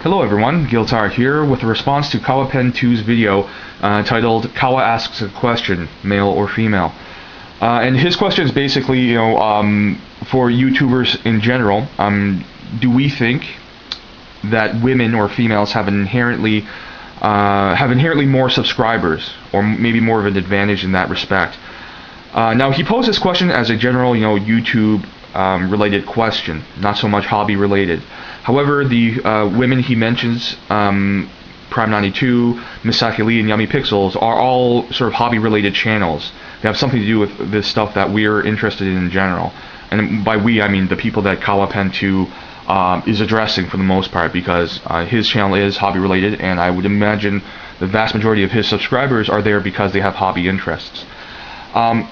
Hello everyone, Giltar here with a response to Kawa Pen 2's video titled Kawa Asks a Question, Male or Female. And his question is basically, for YouTubers in general, do we think that women or females have inherently more subscribers, or maybe more of an advantage in that respect? Now he posed this question as a general, YouTube related question, not so much hobby related. However, the women he mentions, Prime92, Misaki Lee, and Yummy Pixels, are all sort of hobby related channels. They have something to do with this stuff that we're interested in general. And by we, I mean the people that Kawa Pen 2 is addressing for the most part, because his channel is hobby related, and I would imagine the vast majority of his subscribers are there because they have hobby interests.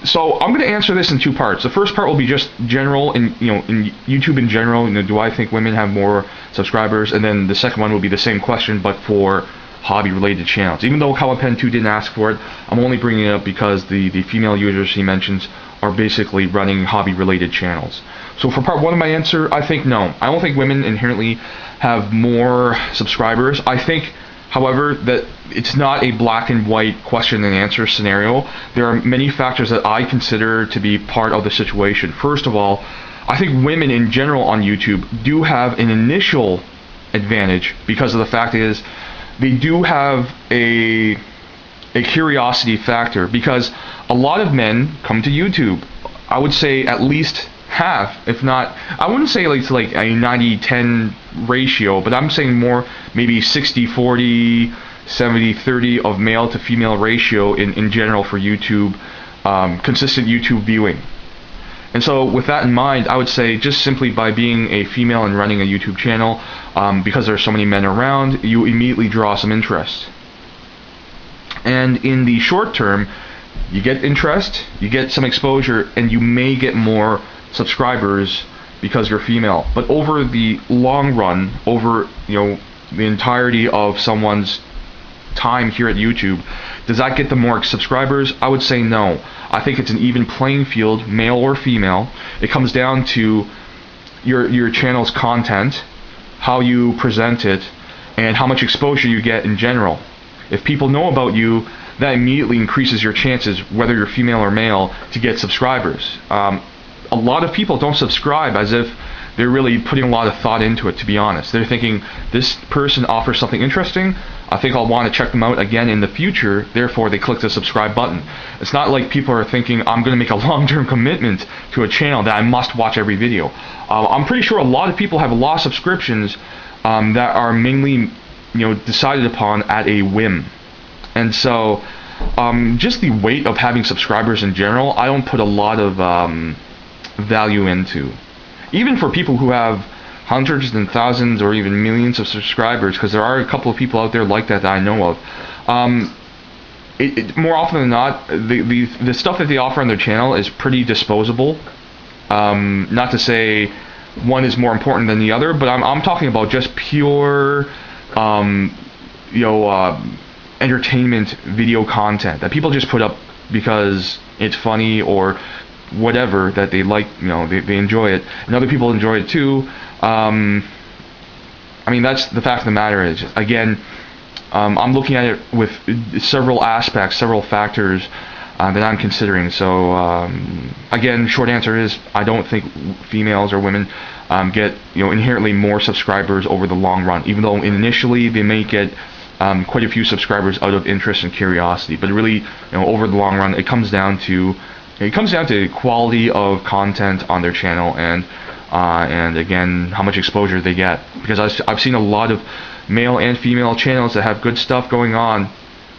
So I'm going to answer this in two parts. The first part will be just general, in YouTube in general. Do I think women have more subscribers? And then the second one will be the same question, but for hobby-related channels. Even though Kawa Pen 2 didn't ask for it, I'm only bringing it up because the female users he mentions are basically running hobby-related channels. So for part one of my answer, I think no. I don't think women inherently have more subscribers. I think, however, that it's not a black and white question and answer scenario. There are many factors that I consider to be part of the situation. First of all, I think women in general on YouTube do have an initial advantage because of the fact is they do have a curiosity factor, because a lot of men come to YouTube. I would say at least half, if not, I wouldn't say it's like a 90-10 ratio, but I'm saying more maybe 60-40, 70-30 of male to female ratio in general for YouTube, consistent YouTube viewing. And so with that in mind, I would say just simply by being a female and running a YouTube channel, because there are so many men around, you immediately draw some interest. And in the short term, you get interest, you get some exposure, and you may get more subscribers because you're female. But over the long run, over the entirety of someone's time here at YouTube, does that get them more subscribers? I would say no. I think it's an even playing field, male or female. It comes down to your channel's content, how you present it, and how much exposure you get in general. If people know about you, that immediately increases your chances, whether you're female or male, to get subscribers. A lot of people don't subscribe as if they're really putting a lot of thought into it, to be honest. They're thinking, this person offers something interesting, I think I'll want to check them out again in the future, therefore they click the subscribe button. It's not like people are thinking, I'm going to make a long-term commitment to a channel that I must watch every video. I'm pretty sure a lot of people have a lot of subscriptions that are mainly decided upon at a whim. And so just the weight of having subscribers in general, I don't put a lot of value into. Even for people who have hundreds and thousands or even millions of subscribers, because there are a couple of people out there like that I know of, more often than not, the stuff that they offer on their channel is pretty disposable. Not to say one is more important than the other, but I'm talking about just pure entertainment video content that people just put up because it's funny or whatever, that they like, they enjoy it, and other people enjoy it too. I mean, that's the fact of the matter is, again, I'm looking at it with several aspects, several factors that I'm considering. So again, short answer is I don't think females or women get inherently more subscribers over the long run, even though initially they may get quite a few subscribers out of interest and curiosity. But really, over the long run, it comes down to quality of content on their channel, and again, how much exposure they get. Because I've seen a lot of male and female channels that have good stuff going on,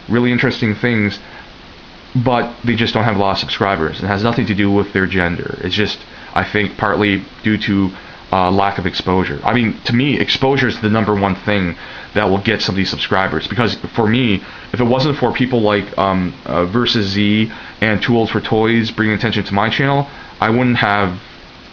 really interesting things, but they just don't have a lot of subscribers. It has nothing to do with their gender. It's just, I think, partly due to lack of exposure. I mean, to me, exposure is the number one thing that will get some of these subscribers. Because for me, if it wasn't for people like Versus Z and Tools for Toys bringing attention to my channel, I wouldn't have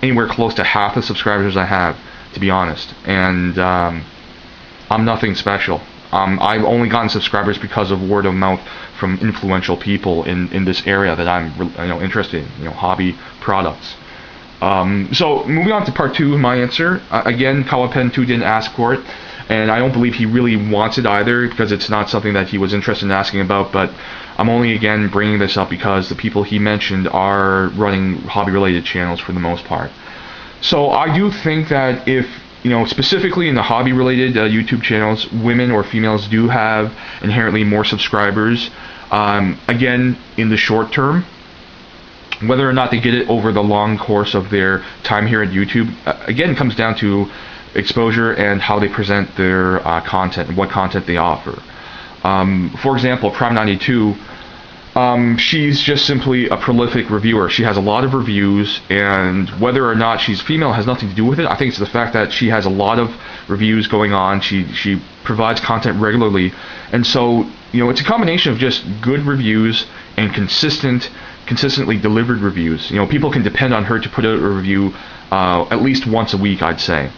anywhere close to half the subscribers I have, to be honest. And I'm nothing special. I've only gotten subscribers because of word of mouth from influential people in this area that I'm interested in, hobby products. So moving on to part two of my answer. Again, Kawa Pen 2 didn't ask for it. and I don't believe he really wants it either, because it's not something that he was interested in asking about. But I'm only again bringing this up because the people he mentioned are running hobby-related channels for the most part. So I do think that if, specifically in the hobby-related YouTube channels, women or females do have inherently more subscribers. Again, in the short term, whether or not they get it over the long course of their time here at YouTube, again, comes down to exposure and how they present their content and what content they offer. For example, Prime92, she's just simply a prolific reviewer. She has a lot of reviews, and whether or not she's female has nothing to do with it. I think it's the fact that she has a lot of reviews going on. She provides content regularly, and so it's a combination of just good reviews and consistently delivered reviews. People can depend on her to put out a review at least once a week, I'd say.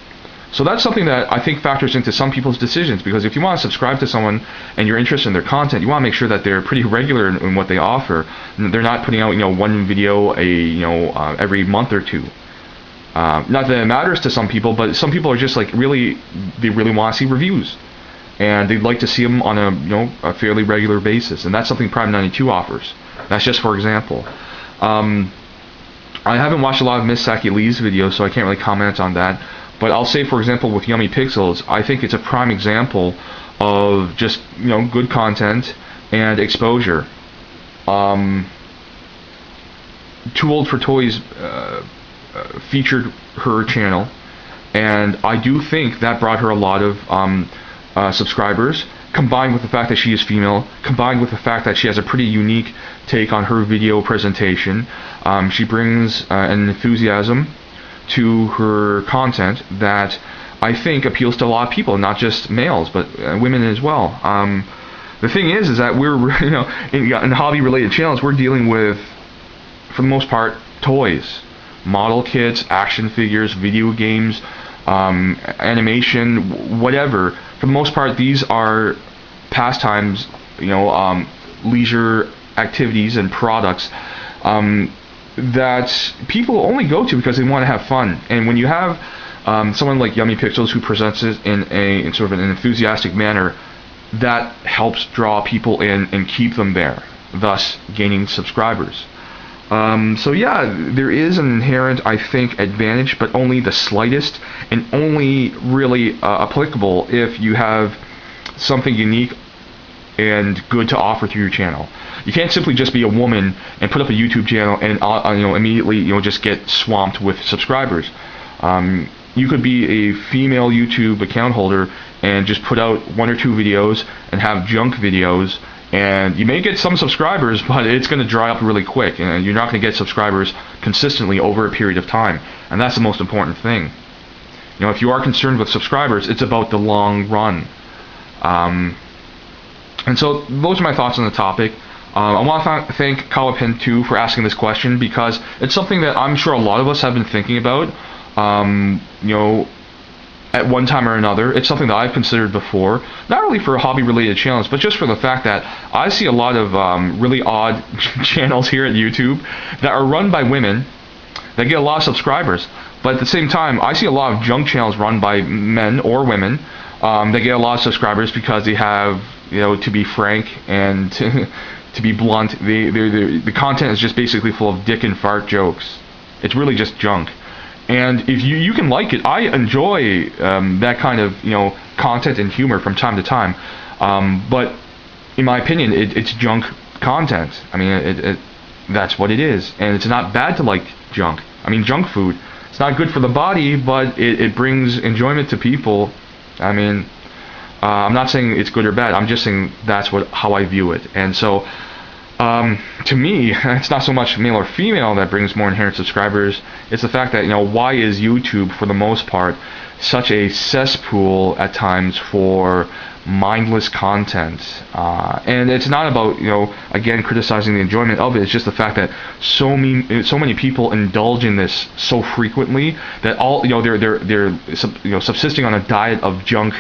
So that's something that I think factors into some people's decisions, because if you want to subscribe to someone and you're interested in their content, you want to make sure that they're pretty regular in what they offer. They're not putting out one video every month or two. Not that it matters to some people, but some people are just like they really want to see reviews, and they'd like to see them on a fairly regular basis, and that's something Prime92 offers. That's just for example. I haven't watched a lot of Miss Saki Lee's videos, so I can't really comment on that. But I'll say, for example, with Yummy Pixels, I think it's a prime example of just good content and exposure. Too Old for Toys featured her channel, and I do think that brought her a lot of subscribers, combined with the fact that she is female, combined with the fact that she has a pretty unique take on her video presentation. She brings an enthusiasm to her content that I think appeals to a lot of people, not just males, but women as well. The thing is that we're, in hobby-related channels, we're dealing with, for the most part, toys, model kits, action figures, video games, animation, whatever. For the most part, these are pastimes, leisure activities and products that people only go to because they want to have fun. And when you have someone like Yummy Pixels who presents it in sort of an enthusiastic manner, that helps draw people in and keep them there, thus gaining subscribers. So yeah, there is an inherent, I think, advantage, but only the slightest, and only really applicable if you have something unique and good to offer through your channel. You can't simply just be a woman and put up a YouTube channel and immediately just get swamped with subscribers. You could be a female YouTube account holder and just put out 1 or 2 videos and have junk videos, and you may get some subscribers, but it's going to dry up really quick, and you're not going to get subscribers consistently over a period of time. And that's the most important thing. If you are concerned with subscribers, it's about the long run. And so those are my thoughts on the topic. I want to thank Kawa Pen 2 for asking this question, because it's something that I'm sure a lot of us have been thinking about, at one time or another. It's something that I've considered before, not really for hobby-related channels, but just for the fact that I see a lot of really odd channels here at YouTube that are run by women that get a lot of subscribers. But at the same time, I see a lot of junk channels run by men or women that get a lot of subscribers because they have, to be frank and to be blunt, the content is just basically full of dick and fart jokes. It's really just junk. And if you can like it, I enjoy that kind of content and humor from time to time. But in my opinion, it's junk content. I mean, that's what it is, and it's not bad to like junk. I mean, junk food. It's not good for the body, but it brings enjoyment to people. I mean, I'm not saying it's good or bad. I'm just saying that's how I view it. And so, to me, it's not so much male or female that brings more inherent subscribers. It's the fact that, why is YouTube, for the most part, such a cesspool at times for mindless content? And it's not about, again, criticizing the enjoyment of it. It's just the fact that so many people indulge in this so frequently that they're subsisting on a diet of junk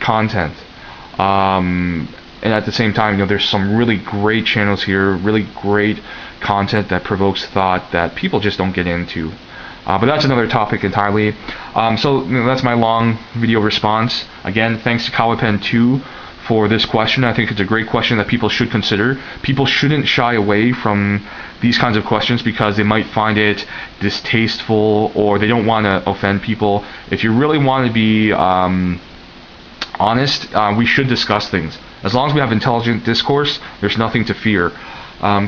content. And at the same time, there's some really great channels here, really great content that provokes thought that people just don't get into. But that's another topic entirely. So that's my long video response. Again, thanks to KawaPen2 for this question. I think it's a great question that people should consider. People shouldn't shy away from these kinds of questions because they might find it distasteful or they don't want to offend people. If you really want to be honest, we should discuss things. As long as we have intelligent discourse, there's nothing to fear.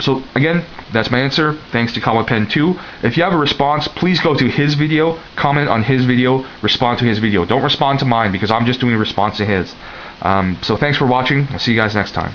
So again, that's my answer. Thanks to KawaPen2. If you have a response, please go to his video, comment on his video, respond to his video. Don't respond to mine because I'm just doing a response to his. So thanks for watching. I'll see you guys next time.